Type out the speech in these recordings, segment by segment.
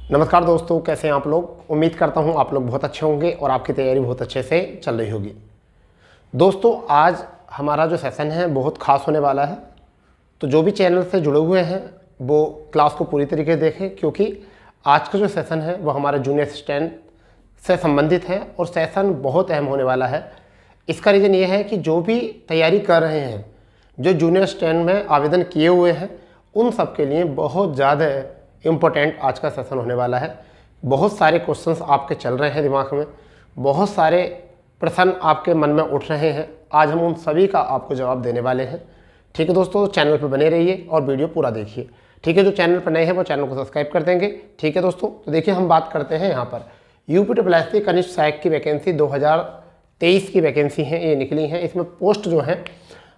नमस्कार दोस्तों, कैसे हैं आप लोग। उम्मीद करता हूं आप लोग बहुत अच्छे होंगे और आपकी तैयारी बहुत अच्छे से चल रही होगी। दोस्तों, आज हमारा जो सेशन है बहुत खास होने वाला है, तो जो भी चैनल से जुड़े हुए हैं वो क्लास को पूरी तरीके से देखें, क्योंकि आज का जो सेशन है वो हमारे जूनियर असिस्टेंट से संबंधित है और सेशन बहुत अहम होने वाला है। इसका रीज़न ये है कि जो भी तैयारी कर रहे हैं, जो जूनियर असिस्टेंट में आवेदन किए हुए हैं, उन सब के लिए बहुत ज़्यादा इम्पोर्टेंट आज का सेशन होने वाला है। बहुत सारे क्वेश्चंस आपके चल रहे हैं दिमाग में, बहुत सारे प्रश्न आपके मन में उठ रहे हैं। आज हम उन सभी का आपको जवाब देने वाले हैं। ठीक है दोस्तों, चैनल पर बने रहिए और वीडियो पूरा देखिए। ठीक है, जो चैनल पर नए हैं वो चैनल को सब्सक्राइब कर देंगे। ठीक है दोस्तों, तो देखिए हम बात करते हैं यहाँ पर यूपी कनिष्ठ सहायक की वैकेंसी 2023 की वैकेंसी है, ये निकली है। इसमें पोस्ट जो है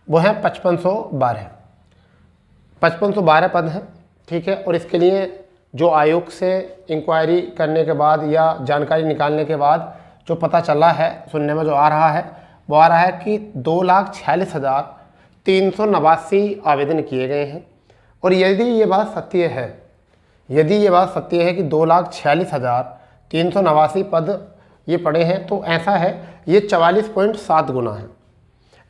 वो है 5512 पद हैं। ठीक है, और इसके लिए जो आयोग से इंक्वायरी करने के बाद या जानकारी निकालने के बाद जो पता चला है, सुनने में जो आ रहा है वो आ रहा है कि 2,46,389 आवेदन किए गए हैं। और यदि ये बात सत्य है कि 2,46,389 पद ये पड़े हैं, तो ऐसा है ये 44.7 गुना है।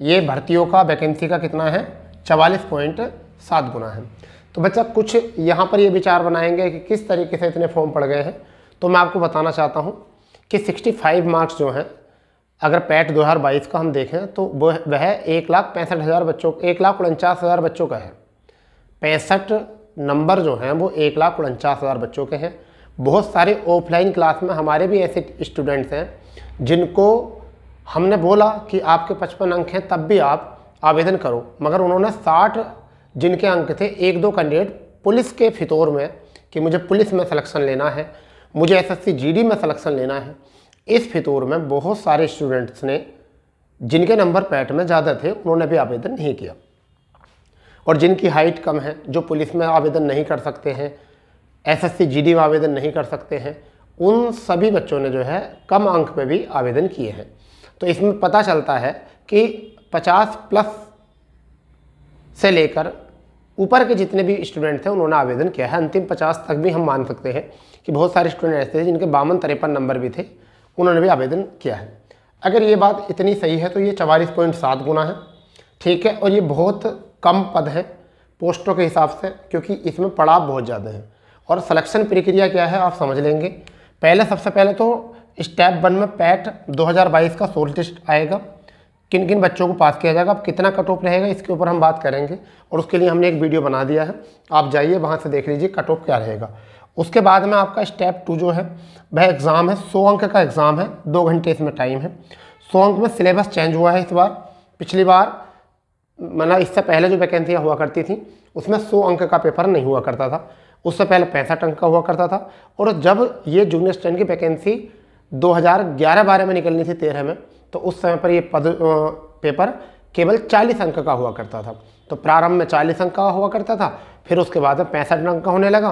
ये भर्तियों का वैकेंसी का कितना है, 44.7 गुना है। तो बच्चा कुछ यहाँ पर ये विचार बनाएंगे कि किस तरीके से इतने फॉर्म पड़ गए हैं। तो मैं आपको बताना चाहता हूँ कि 65 मार्क्स जो हैं, अगर पैट 2022 का हम देखें तो वह 1,65,000 बच्चों 1,49,000 बच्चों का है। 65 नंबर जो हैं वो 1,49,000 बच्चों के हैं। बहुत सारे ऑफलाइन क्लास में हमारे भी ऐसे स्टूडेंट्स हैं जिनको हमने बोला कि आपके 55 अंक हैं तब भी आप आवेदन करो, मगर उन्होंने 60 जिनके अंक थे, 1-2 कैंडिडेट पुलिस के फितौर में कि मुझे पुलिस में सिलेक्शन लेना है, मुझे एसएससी जीडी में सिलेक्शन लेना है, इस फितौर में बहुत सारे स्टूडेंट्स ने जिनके नंबर पैट में ज़्यादा थे उन्होंने भी आवेदन नहीं किया। और जिनकी हाइट कम है, जो पुलिस में आवेदन नहीं कर सकते हैं, एसएससी जीडी में आवेदन नहीं कर सकते हैं, उन सभी बच्चों ने जो है कम अंक पे भी आवेदन किए हैं। तो इसमें पता चलता है कि 50+ से लेकर ऊपर के जितने भी स्टूडेंट थे उन्होंने आवेदन किया है। अंतिम 50 तक भी हम मान सकते हैं कि बहुत सारे स्टूडेंट ऐसे थे जिनके 52-53 नंबर भी थे, उन्होंने भी आवेदन किया है। अगर ये बात इतनी सही है तो ये 44.7 गुना है। ठीक है, और ये बहुत कम पद है पोस्टों के हिसाब से, क्योंकि इसमें पड़ाव बहुत ज़्यादा है। और सिलेक्शन प्रक्रिया क्या है आप समझ लेंगे। सबसे पहले तो स्टेप 1 में पैट 2022 का शॉर्ट लिस्ट आएगा, किन किन बच्चों को पास किया जाएगा। अब कितना कट ऑफ रहेगा इसके ऊपर हम बात करेंगे, और उसके लिए हमने एक वीडियो बना दिया है, आप जाइए वहाँ से देख लीजिए कट ऑफ क्या रहेगा। उसके बाद में आपका स्टेप 2 जो है वह एग्ज़ाम है, 100 अंक का एग्ज़ाम है, 2 घंटे इसमें टाइम है। 100 अंक में सिलेबस चेंज हुआ है इस बार। पिछली बार मतलब इससे पहले जो वैकेंसियाँ हुआ करती थी उसमें 100 अंक का पेपर नहीं हुआ करता था, उससे पहले 65 अंक का हुआ करता था। और जब ये जूनियर स्टैंड की वैकेंसी 2011-12 में निकलनी थी 13 में, तो उस समय पर ये पेपर केवल 40 अंक का हुआ करता था। तो प्रारंभ में 40 अंक का हुआ करता था, फिर उसके बाद में 65 अंक का होने लगा।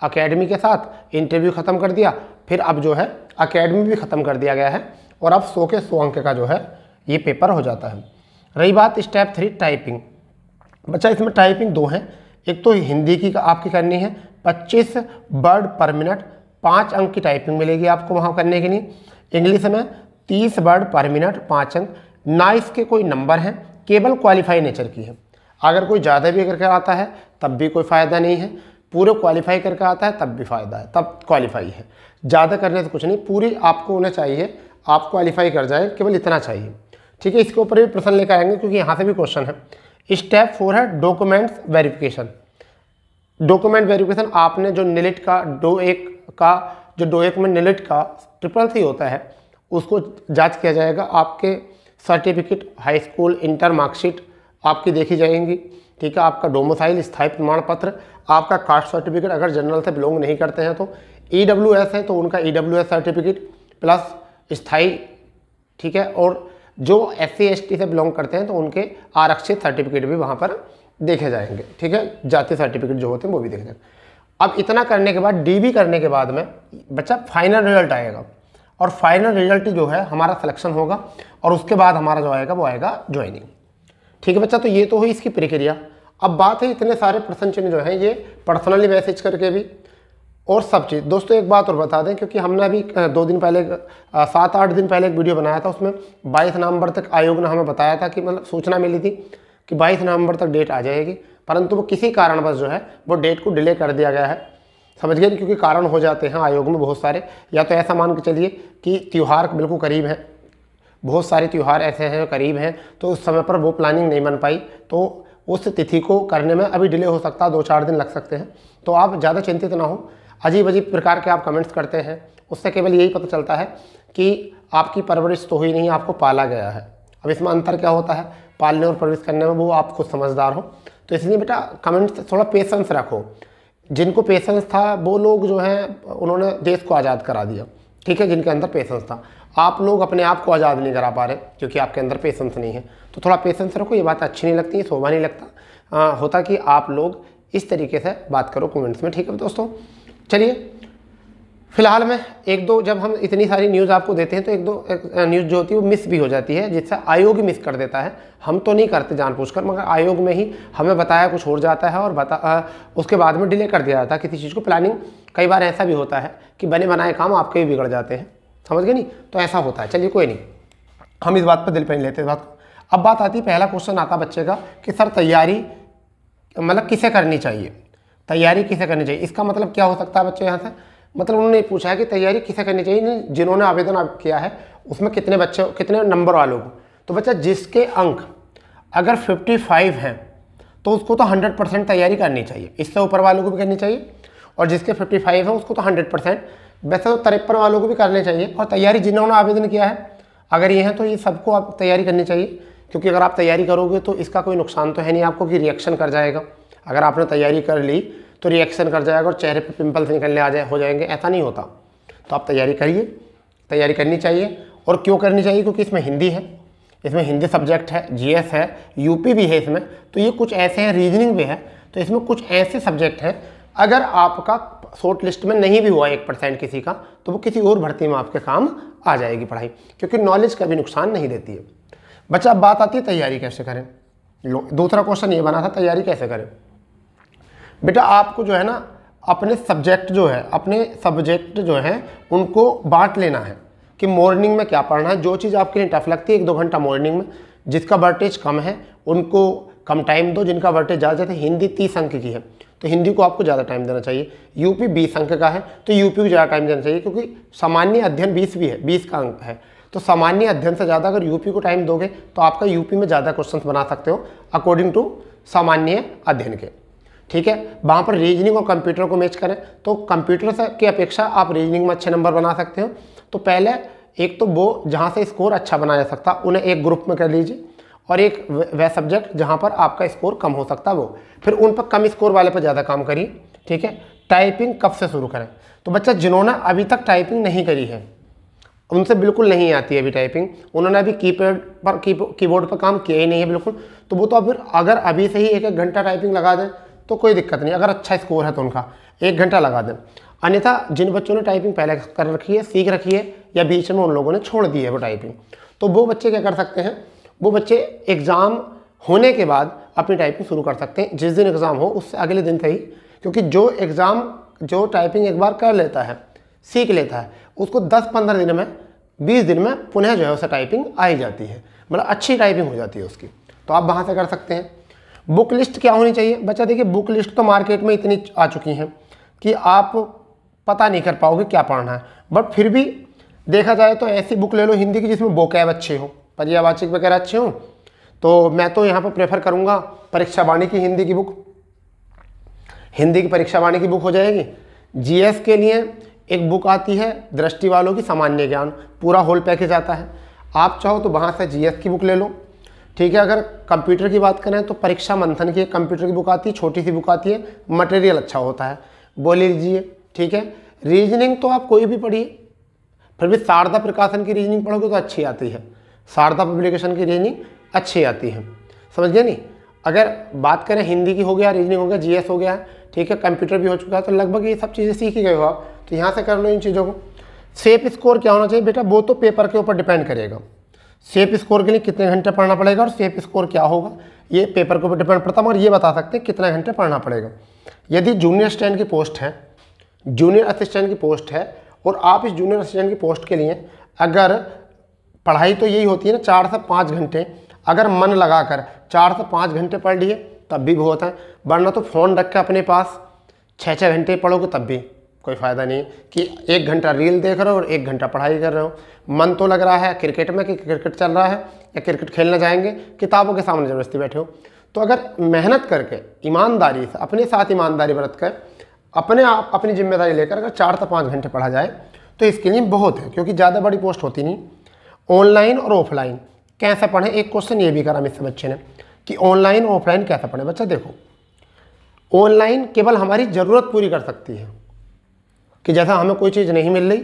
अकेडमी के साथ इंटरव्यू ख़त्म कर दिया, फिर अब जो है अकेडमी भी ख़त्म कर दिया गया है, और अब 100 के 100 अंक का जो है ये पेपर हो जाता है। रही बात स्टेप 3 टाइपिंग। बच्चा इसमें टाइपिंग 2 है। एक तो हिंदी की आपकी करनी है 25 वर्ड पर मिनट, 5 अंक की टाइपिंग मिलेगी आपको वहाँ करने के लिए। इंग्लिश में 30 वर्ड पर मिनट, 5 अंक। ना इसके कोई नंबर हैं, केवल क्वालिफाई नेचर की है। अगर कोई ज़्यादा भी करके आता है तब भी कोई फ़ायदा नहीं है, पूरे क्वालिफाई करके आता है तब भी फ़ायदा है, तब क्वालिफाई है। ज़्यादा करने से कुछ नहीं, पूरी आपको होना चाहिए, आप क्वालिफाई कर जाए, केवल इतना चाहिए। ठीक है, इसके ऊपर भी प्रश्न लेकर आएंगे क्योंकि यहाँ से भी क्वेश्चन है। स्टेप 4 है डॉक्यूमेंट्स वेरिफिकेशन। डॉक्यूमेंट वेरिफिकेशन आपने जो नीलिट का डो1 में नीलिट का CCC होता है उसको जांच किया जाएगा। आपके certificate, high school, inter marksheet आपकी देखी जाएंगी। ठीक है, आपका डोमिसाइल, स्थायी प्रमाण पत्र, आपका कास्ट सर्टिफिकेट, अगर जनरल से बिलोंग नहीं करते हैं तो EWS है तो उनका EWS सर्टिफिकेट प्लस स्थायी। ठीक है, और जो SC ST से बिलोंग करते हैं तो उनके आरक्षित सर्टिफिकेट भी वहाँ पर देखे जाएंगे। ठीक है, जाति सर्टिफिकेट जो होते हैं वो भी देखे जाएंगे। अब इतना करने के बाद DB करने के बाद में बच्चा फाइनल रिजल्ट आएगा, और फाइनल रिजल्ट जो है हमारा सिलेक्शन होगा, और उसके बाद हमारा जो आएगा वो आएगा ज्वाइनिंग। ठीक है बच्चा, तो ये तो हुई इसकी प्रक्रिया। अब बात है इतने सारे प्रश्न चिन्ह जो हैं ये पर्सनली मैसेज करके भी और सब चीज़। दोस्तों एक बात और बता दें, क्योंकि हमने अभी 2 दिन पहले 7-8 दिन पहले एक वीडियो बनाया था, उसमें 22 नवंबर तक आयोग ने हमें बताया था कि मतलब सूचना मिली थी कि 22 नवंबर तक डेट आ जाएगी, परंतु वो किसी कारणवश जो है वो डेट को डिले कर दिया गया है। समझ गए? क्योंकि कारण हो जाते हैं आयोग में बहुत सारे, या तो ऐसा मान के चलिए कि त्यौहार बिल्कुल करीब है, बहुत सारे त्यौहार ऐसे हैं करीब हैं, तो उस समय पर वो प्लानिंग नहीं बन पाई, तो उस तिथि को करने में अभी डिले हो सकता है, 2-4 दिन लग सकते हैं। तो आप ज़्यादा चिंतित ना हो। अजीब अजीब प्रकार के आप कमेंट्स करते हैं, उससे केवल यही पता चलता है कि आपकी परवरिश तो हुई नहीं, आपको पाला गया है। अब इसमें अंतर क्या होता है पालने और परवरिश करने में, वो आप खुद समझदार हो। तो इसलिए बेटा कमेंट्स थोड़ा पेशेंस रखो। जिनको पेशेंस था वो लोग जो हैं उन्होंने देश को आज़ाद करा दिया, ठीक है, जिनके अंदर पेशेंस था। आप लोग अपने आप को आज़ाद नहीं करा पा रहे क्योंकि आपके अंदर पेशेंस नहीं है। तो थोड़ा पेशेंस रखो। ये बात अच्छी नहीं लगती, शोभा नहीं लगता होता कि आप लोग इस तरीके से बात करो कमेंट्स में, ठीक है दोस्तों। चलिए फिलहाल में 1-2, जब हम इतनी सारी न्यूज़ आपको देते हैं तो 1-2 न्यूज़ जो होती है वो मिस भी हो जाती है, जिससे आयोग ही मिस कर देता है। हम तो नहीं करते जानबूझकर, मगर आयोग में ही हमें बताया कुछ हो जाता है और उसके बाद में डिले कर दिया जाता है किसी चीज़ को। प्लानिंग कई बार ऐसा भी होता है कि बने बनाए काम आपके भी बिगड़ जाते हैं, समझ गए नहीं? तो ऐसा होता है। चलिए कोई नहीं, हम इस बात पर दिल पे नहीं लेते इस बात को। अब बात आती है, पहला क्वेश्चन आता बच्चे का कि सर तैयारी मतलब किसे करनी चाहिए, तैयारी किसे करनी चाहिए। इसका मतलब क्या हो सकता है बच्चे यहाँ से, मतलब उन्होंने पूछा है कि तैयारी किसे करनी चाहिए, जिन्होंने आवेदन किया है उसमें कितने बच्चे, कितने नंबर वालों को। तो बच्चा जिसके अंक अगर 55 हैं तो उसको तो 100% तैयारी करनी चाहिए, इससे ऊपर वालों को भी करनी चाहिए, और जिसके 55 है उसको तो 100%, वैसे तो 53 वालों को भी करनी चाहिए। और तैयारी जिन्होंने आवेदन किया है अगर ये हैं तो ये सबको आप तैयारी करनी चाहिए, क्योंकि अगर आप तैयारी करोगे तो इसका कोई नुकसान तो है नहीं आपको कि रिएक्शन कर जाएगा। अगर आपने तैयारी कर ली तो रिएक्शन कर जाएगा और चेहरे पे पिंपल्स निकलने हो जाएंगे, ऐसा नहीं होता। तो आप तैयारी करिए, तैयारी करनी चाहिए। और क्यों करनी चाहिए? क्योंकि इसमें हिंदी है, इसमें हिंदी सब्जेक्ट है, जीएस है, यूपी भी है इसमें, तो ये कुछ ऐसे हैं, रीजनिंग भी है, तो इसमें कुछ ऐसे सब्जेक्ट हैं अगर आपका शॉर्ट लिस्ट में नहीं भी हुआ 1% किसी का, तो वो किसी और भर्ती में आपके काम आ जाएगी पढ़ाई, क्योंकि नॉलेज कभी नुकसान नहीं देती है। बच्चा अब बात आती है तैयारी कैसे करें। दूसरा क्वेश्चन ये बना था तैयारी कैसे करें। बेटा आपको जो है ना अपने सब्जेक्ट जो है उनको बांट लेना है कि मॉर्निंग में क्या पढ़ना है। जो चीज़ आपके लिए टफ लगती है 1-2 घंटा मॉर्निंग में, जिसका वर्टेज कम है उनको कम टाइम दो, जिनका वर्टेज ज़्यादा है। हिंदी 30 अंक की है तो हिंदी को आपको ज़्यादा टाइम देना चाहिए। यूपी 20 अंक का है तो यूपी को ज़्यादा टाइम देना चाहिए, क्योंकि सामान्य अध्ययन 20 भी है, 20 का अंक है, तो सामान्य अध्ययन से ज़्यादा अगर यूपी को टाइम दोगे तो आपका यूपी में ज़्यादा क्वेश्चंस बना सकते हो अकॉर्डिंग टू सामान्य अध्ययन के, ठीक है। वहाँ पर रीजनिंग और कंप्यूटर को मैच करें तो कंप्यूटर से की अपेक्षा आप रीजनिंग में अच्छे नंबर बना सकते हो। तो पहले एक तो वो जहाँ से स्कोर अच्छा बनाया जा सकता उन्हें एक ग्रुप में कर लीजिए, और एक वह सब्जेक्ट जहाँ पर आपका स्कोर कम हो सकता है वो, फिर उन पर कम स्कोर वाले पर ज़्यादा काम करिए, ठीक है। टाइपिंग कब से शुरू करें? तो बच्चा जिन्होंने अभी तक टाइपिंग नहीं करी है, उनसे बिल्कुल नहीं आती है अभी टाइपिंग, उन्होंने अभी कीबोर्ड पर काम किया ही नहीं है बिल्कुल, तो वो तो फिर अगर अभी से ही 1-1 घंटा टाइपिंग लगा दें तो कोई दिक्कत नहीं, अगर अच्छा स्कोर है तो उनका 1 घंटा लगा दें। अन्यथा जिन बच्चों ने टाइपिंग पहले कर रखी है, सीख रखी है, या बीच में उन लोगों ने छोड़ दी है वो टाइपिंग, तो वो बच्चे क्या कर सकते हैं, वो बच्चे एग्ज़ाम होने के बाद अपनी टाइपिंग शुरू कर सकते हैं। जिस दिन एग्ज़ाम हो उससे अगले दिन से ही, क्योंकि जो टाइपिंग एक बार कर लेता है, सीख लेता है, उसको 10-15 दिन में, 20 दिन में पुनः जो है उसे टाइपिंग आ ही जाती है, मतलब अच्छी टाइपिंग हो जाती है उसकी। तो आप वहाँ से कर सकते हैं। बुक लिस्ट क्या होनी चाहिए? बच्चा देखिए बुक लिस्ट तो मार्केट में इतनी आ चुकी हैं कि आप पता नहीं कर पाओगे क्या पढ़ना है, बट फिर भी देखा जाए तो ऐसी बुक ले लो हिंदी की जिसमें वोकैब अच्छे हो, पर्यायवाची वगैरह अच्छे हों। तो मैं तो यहाँ पर प्रेफर करूँगा परीक्षा वाणी की हिंदी की बुक, हिंदी की परीक्षा वाणी की बुक हो जाएगी। जीएस के लिए एक बुक आती है दृष्टि वालों की सामान्य ज्ञान, पूरा होल पैकेज आता है, आप चाहो तो वहाँ से जीएस की बुक ले लो, ठीक है। अगर कंप्यूटर की बात करें तो परीक्षा मंथन की एक कंप्यूटर की बुक आती है, छोटी सी बुक आती है, मटेरियल अच्छा होता है, वो ले लीजिए, ठीक है। रीजनिंग तो आप कोई भी पढ़िए, फिर भी शारदा प्रकाशन की रीजनिंग पढ़ोगे तो अच्छी आती है, शारदा पब्लिकेशन की रीजनिंग अच्छी आती है, समझ गए नहीं। अगर बात करें हिंदी की हो गया, रीजनिंग हो गया, जीएस हो गया, ठीक है, कंप्यूटर भी हो चुका है, तो लगभग ये सब चीज़ें सीख ही गए हो आप, तो यहाँ से कर लो इन चीज़ों को। सेफ स्कोर क्या होना चाहिए बेटा? वो तो पेपर के ऊपर डिपेंड करेगा, सेफ स्कोर के लिए कितने घंटे पढ़ना पड़ेगा और सेफ स्कोर क्या होगा ये पेपर के ऊपर डिपेंड पड़ता है, मगर ये बता सकते हैं कितने घंटे पढ़ना पड़ेगा। यदि जूनियर स्टैंड की पोस्ट है, जूनियर असिस्टेंट की पोस्ट है और आप इस जूनियर असिस्टेंट की पोस्ट के लिए अगर पढ़ाई तो यही होती है ना 4 से 5 घंटे, अगर मन लगाकर 4 से 5 घंटे पढ़ लिए तब भी बहुत है, वरना तो फ़ोन रख के अपने पास 6-6 घंटे पढ़ोगे तब भी कोई फ़ायदा नहीं है कि 1 घंटा रील देख रहे हो और 1 घंटा पढ़ाई कर रहे हो। मन तो लग रहा है क्रिकेट में कि क्रिकेट चल रहा है या क्रिकेट खेलने जाएंगे, किताबों के सामने ज़बरदस्ती बैठे हो। तो अगर मेहनत करके ईमानदारी से अपने साथ ईमानदारी बरत कर अपने आप अपनी जिम्मेदारी लेकर अगर 4 से 5 घंटे पढ़ा जाए तो इसके लिए बहुत है, क्योंकि ज़्यादा बड़ी पोस्ट होती नहीं। ऑनलाइन और ऑफलाइन कैसे पढ़ें, एक क्वेश्चन ये भी करा मुझसे बच्चे ने कि ऑनलाइन और ऑफलाइन कैसे पढ़ें। बच्चा देखो, ऑनलाइन केवल हमारी ज़रूरत पूरी कर सकती है कि जैसा हमें कोई चीज़ नहीं मिल रही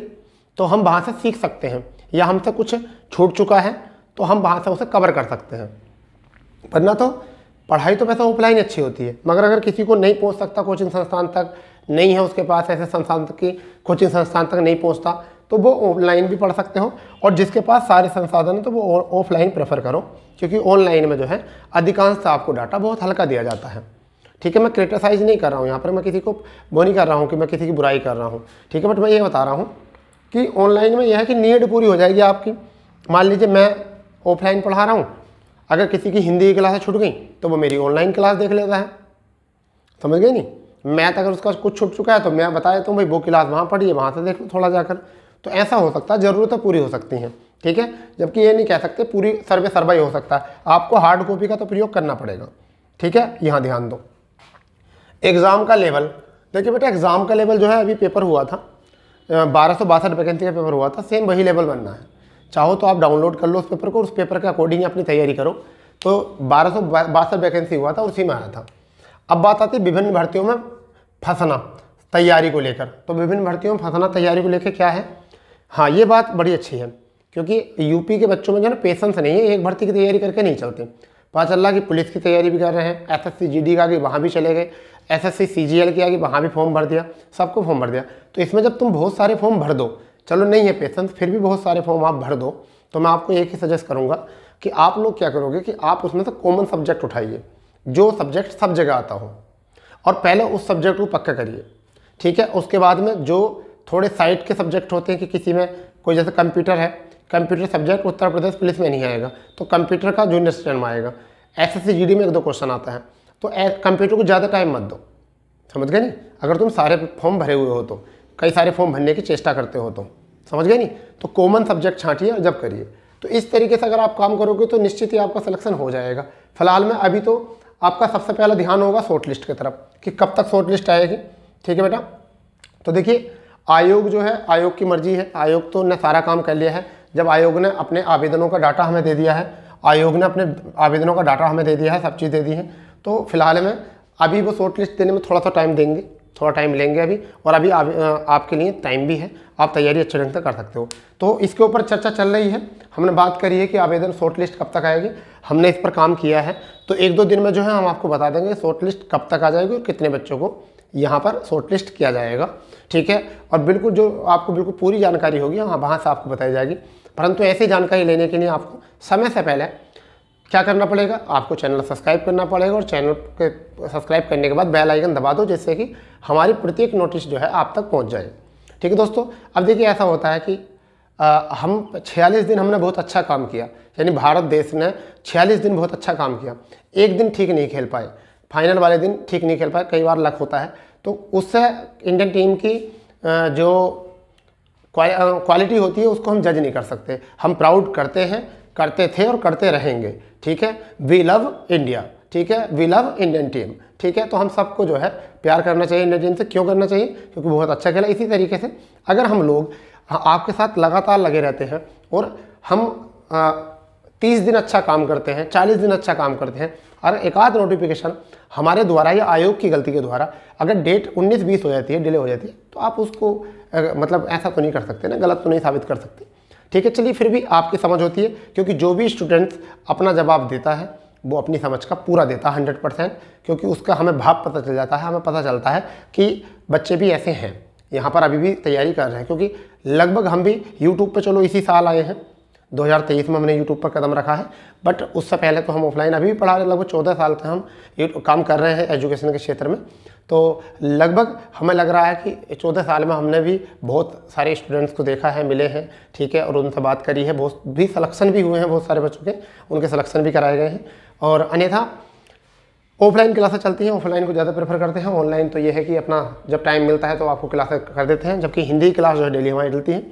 तो हम वहाँ से सीख सकते हैं, या हमसे कुछ छूट चुका है तो हम वहाँ से उसे कवर कर सकते हैं। वरना तो पढ़ाई तो वैसे ऑफलाइन अच्छी होती है, मगर अगर किसी को नहीं पहुँच सकता, कोचिंग संस्थान तक नहीं है उसके पास, ऐसे संस्थान की कोचिंग संस्थान तक नहीं पहुँचता, तो वो ऑनलाइन भी पढ़ सकते हो। और जिसके पास सारे संसाधन है तो वो ऑफलाइन प्रेफर करो, क्योंकि ऑनलाइन में जो है अधिकांश आपको डाटा बहुत हल्का दिया जाता है। ठीक है, मैं क्रिटिसाइज़ नहीं कर रहा हूँ यहाँ पर, मैं किसी को वो नहीं कर रहा हूँ कि मैं किसी की बुराई कर रहा हूँ, ठीक है, बट मैं ये बता रहा हूँ कि ऑनलाइन में यह है कि नीड पूरी हो जाएगी आपकी। मान लीजिए मैं ऑफलाइन पढ़ा रहा हूँ, अगर किसी की हिंदी की क्लास छूट गई तो वो मेरी ऑनलाइन क्लास देख लेता है, समझ गए नहीं। मैथ अगर उसका कुछ छूट चुका है तो मैं बता देता हूँ भाई वो क्लास वहाँ पढ़ी है, वहाँ से देख लो थोड़ा जाकर। तो ऐसा हो सकता है, ज़रूरतें पूरी हो सकती हैं, ठीक है। जबकि ये नहीं कह सकते पूरी सर्वे सर्वा ही हो सकता है, आपको हार्ड कॉपी का तो प्रयोग करना पड़ेगा, ठीक है। यहाँ ध्यान दो, एग्ज़ाम का लेवल देखिए बेटा, एग्ज़ाम का लेवल जो है अभी पेपर हुआ था 1262 वैकेंसी का पेपर हुआ था, सेम वही लेवल बनना है। चाहो तो आप डाउनलोड कर लो उस पेपर को, उस पेपर के अकॉर्डिंग अपनी तैयारी करो। तो 1262 वैकेंसी हुआ था, उसी में आया था। अब बात आती है विभिन्न भर्तियों में फंसना तैयारी को लेकर। तो विभिन्न भर्तियों में फंसना तैयारी को लेकर क्या है, हाँ ये बात बड़ी अच्छी है, क्योंकि यूपी के बच्चों में जो है ना पेशेंस नहीं है, एक भर्ती की तैयारी करके नहीं चलते। पता चल रहा कि पुलिस की तैयारी भी कर रहे हैं, एसएससी जीडी का कि वहाँ भी चले गए, एसएससी सीजीएल की आ गई वहाँ भी फॉर्म भर दिया, सबको फॉर्म भर दिया। तो इसमें जब तुम बहुत सारे फॉर्म भर दो, चलो नहीं है पेशेंस, फिर भी बहुत सारे फॉर्म आप भर दो, तो मैं आपको एक ही सजेस्ट करूँगा कि आप लोग क्या करोगे कि आप उसमें से कॉमन सब्जेक्ट उठाइए, जो सब्जेक्ट सब जगह आता हो, और पहले उस सब्जेक्ट को पक्का करिए, ठीक है। उसके बाद में जो थोड़े साइड के सब्जेक्ट होते हैं कि किसी में कोई जैसे कंप्यूटर है, computer subject Uttar Pradesh police में नहीं आएगा तो कंप्यूटर का जूनियर स्टूडेंट में आएगा। एसएससी जीडी में 1-2 क्वेश्चन आता है, तो कंप्यूटर को ज़्यादा टाइम मत दो, समझ गए नहीं। अगर तुम सारे फॉर्म भरे हुए हो तो, कई सारे फॉर्म भरने की चेष्टा करते हो तो, समझ गए नहीं, तो कॉमन सब्जेक्ट छांटिए और जब करिए। तो इस तरीके से अगर आप काम करोगे तो निश्चित ही आपका सिलेक्शन हो जाएगा। फिलहाल में अभी तो आपका सबसे पहला ध्यान होगा शॉर्ट लिस्ट की तरफ कि कब तक शॉर्ट लिस्ट आएगी, ठीक है बेटा। तो देखिए आयोग जो है, आयोग की मर्जी है, आयोग तो ने सारा काम कर लिया है। जब आयोग ने अपने आवेदनों का डाटा हमें दे दिया है, आयोग ने अपने आवेदनों का डाटा हमें दे दिया है, सब चीज़ दे दी है, तो फिलहाल में अभी वो शॉर्ट लिस्ट देने में थोड़ा सा टाइम देंगे, थोड़ा टाइम लेंगे अभी, और अभी आपके लिए टाइम भी है, आप तैयारी अच्छे ढंग से कर सकते हो। तो इसके ऊपर चर्चा चल रही है, हमने बात करी है कि आवेदन शॉर्ट लिस्ट कब तक आएगी, हमने इस पर काम किया है। तो 1-2 दिन में जो है हम आपको बता देंगे शॉर्ट लिस्ट कब तक आ जाएगी और कितने बच्चों को यहाँ पर शॉर्ट लिस्ट किया जाएगा, ठीक है। और बिल्कुल जो आपको बिल्कुल पूरी जानकारी होगी हाँ वहाँ से आपको बताई जाएगी। परंतु ऐसी जानकारी लेने के लिए आपको समय से पहले क्या करना पड़ेगा, आपको चैनल सब्सक्राइब करना पड़ेगा, और चैनल के सब्सक्राइब करने के बाद बेल आइकन दबा दो, जिससे कि हमारी प्रत्येक नोटिस जो है आप तक पहुंच जाए, ठीक है दोस्तों। अब देखिए ऐसा होता है कि हम 46 दिन हमने बहुत अच्छा काम किया, यानी भारत देश ने 46 दिन बहुत अच्छा काम किया, एक दिन ठीक नहीं खेल पाए, फाइनल वाले दिन ठीक नहीं खेल पाए, कई बार लक होता है, तो उससे इंडियन टीम की जो क्वालिटी होती है उसको हम जज नहीं कर सकते। हम प्राउड करते हैं, करते थे और करते रहेंगे, ठीक है। वी लव इंडिया, ठीक है, वी लव इंडियन टीम, ठीक है। तो हम सबको जो है प्यार करना चाहिए इंडियन टीम से। क्यों करना चाहिए, क्योंकि बहुत अच्छा खेला। इसी तरीके से अगर हम लोग आपके साथ लगातार लगे रहते हैं और हम 30 दिन अच्छा काम करते हैं, 40 दिन अच्छा काम करते हैं, और एक आध नोटिफिकेशन हमारे द्वारा या आयोग की गलती के द्वारा अगर डेट 19-20 हो जाती है, डिले हो जाती है, तो आप उसको मतलब ऐसा तो नहीं कर सकते ना, गलत तो नहीं साबित कर सकते, ठीक है। चलिए फिर भी आपकी समझ होती है, क्योंकि जो भी स्टूडेंट्स अपना जवाब देता है वो अपनी समझ का पूरा देता है 100%, क्योंकि उसका हमें भाव पता चल जाता है, हमें पता चलता है कि बच्चे भी ऐसे हैं यहाँ पर अभी भी तैयारी कर रहे हैं। क्योंकि लगभग हम भी यूट्यूब पे चलो इसी साल आए हैं, 2023 में हमने यूट्यूब पर कदम रखा है, बट उससे पहले तो हम ऑफलाइन अभी भी पढ़ा रहे, लगभग 14 साल से हम काम कर रहे हैं एजुकेशन के क्षेत्र में। तो लगभग हमें लग रहा है कि 14 साल में हमने भी बहुत सारे स्टूडेंट्स को देखा है, मिले हैं, ठीक है, और उनसे बात करी है, बहुत भी सिलेक्शन भी हुए हैं, बहुत सारे बच्चों के उनके सिलेक्शन भी कराए गए हैं। और अन्यथा ऑफलाइन क्लासेस चलती हैं, ऑफलाइन को ज़्यादा प्रेफर करते हैं। ऑनलाइन तो ये है कि अपना जब टाइम मिलता है तो आपको क्लासेस कर देते हैं, जबकि हिंदी क्लास जो है डेली हमारी चलती है।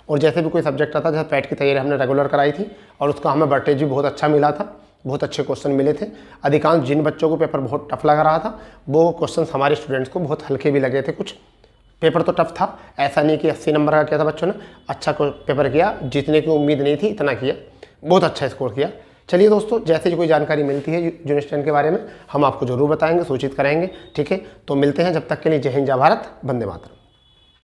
और जैसे भी कोई सब्जेक्ट आता है, जैसे पैट की तैयारी हमने रेगुलर कराई थी और उसका हमें वर्टेज भी बहुत अच्छा मिला था, बहुत अच्छे क्वेश्चन मिले थे। अधिकांश जिन बच्चों को पेपर बहुत टफ लग रहा था वो क्वेश्चन हमारे स्टूडेंट्स को बहुत हल्के भी लगे थे। कुछ पेपर तो टफ था, ऐसा नहीं कि 80 नंबर का किया था बच्चों ने, अच्छा पेपर किया, जितने की उम्मीद नहीं थी इतना किया, बहुत अच्छा स्कोर किया। चलिए दोस्तों, जैसे कोई जानकारी मिलती है यूनिस्टैंड के बारे में हम आपको जरूर बताएंगे, सूचित करेंगे, ठीक है। तो मिलते हैं, जब तक के लिए जय हिंद, जय भारत, वंदे मातरम।